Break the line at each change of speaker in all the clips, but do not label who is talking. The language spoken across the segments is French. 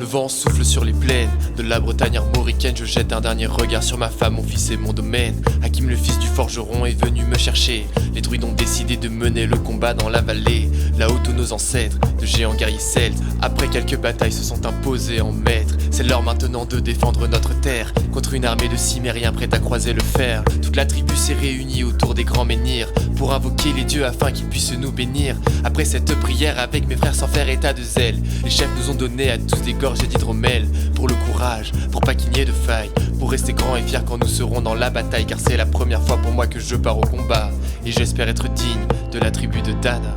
Le vent souffle sur les plaines de la Bretagne armoricaine. Je jette un dernier regard sur ma femme, mon fils et mon domaine. Hakim, le fils du forgeron, est venu me chercher. Les druides ont décidé de mener le combat dans la vallée, là-haut tous nos ancêtres, de géants guerriers celtes. Après quelques batailles se sont imposés en maîtres. C'est l'heure maintenant de défendre notre terre contre une armée de cimériens prête à croiser le fer. Toute la tribu s'est réunie autour des grands menhirs pour invoquer les dieux afin qu'ils puissent nous bénir. Après cette prière avec mes frères sans faire état de zèle, les chefs nous ont donné à tous des gorgées d'hydromel. Pour le courage, pour pas qu'il n'y ait de faille, pour rester grands et fiers quand nous serons dans la bataille. Car c'est la première fois pour moi que je pars au combat, et j'espère être digne de la tribu de Dana.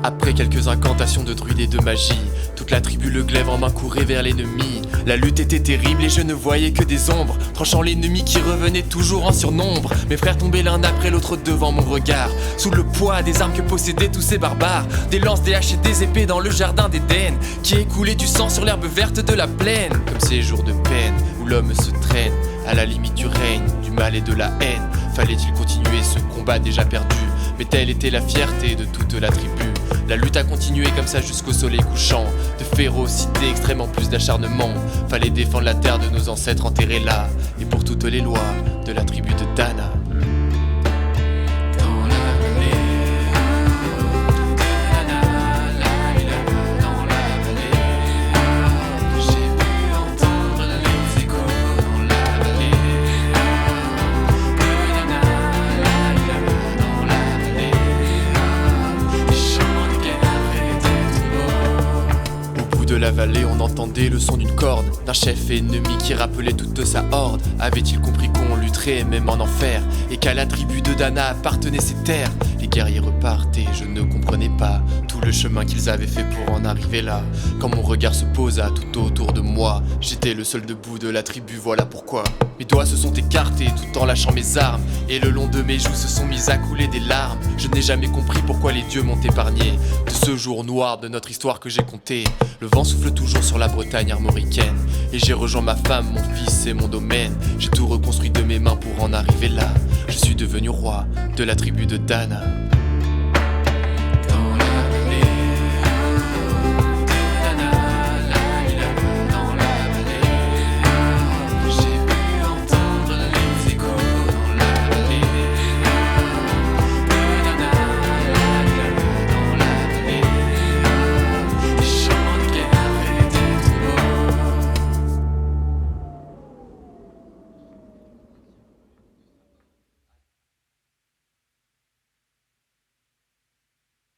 Après quelques incantations de druides et de magie, toute la tribu le glaive en main courait vers l'ennemi. La lutte était terrible et je ne voyais que des ombres, tranchant l'ennemi qui revenait toujours en surnombre. Mes frères tombaient l'un après l'autre devant mon regard, sous le poids des armes que possédaient tous ces barbares. Des lances, des haches et des épées dans le jardin d'Éden, qui écoulait du sang sur l'herbe verte de la plaine. Comme ces jours de peine où l'homme se traîne à la limite du règne, du mal et de la haine. Fallait-il continuer ce combat déjà perdu? Mais telle était la fierté de toute la tribu. La lutte a continué comme ça jusqu'au soleil couchant. De férocité extrême en plus d'acharnement. Fallait défendre la terre de nos ancêtres enterrés là. Et pour toutes les lois de la tribu de Dana. De la vallée, on entendait le son d'une corde, d'un chef ennemi qui rappelait toute sa horde. Avait-il compris qu'on lutterait même en enfer, et qu'à la tribu de Dana appartenaient ces terres? Les guerriers repartaient, je ne comprenais pas tout le chemin qu'ils avaient fait pour en arriver là. Quand mon regard se posa tout autour de moi, j'étais le seul debout de la tribu, voilà pourquoi. Mes doigts se sont écartés tout en lâchant mes armes, et le long de mes joues se sont mis à couler des larmes. Je n'ai jamais compris pourquoi les dieux m'ont épargné de ce jour noir de notre histoire que j'ai compté. Le vent souffle toujours sur la Bretagne armoricaine, et j'ai rejoint ma femme, mon fils et mon domaine. J'ai tout reconstruit de mes mains pour en arriver là. Je suis devenu roi de la tribu de Dana.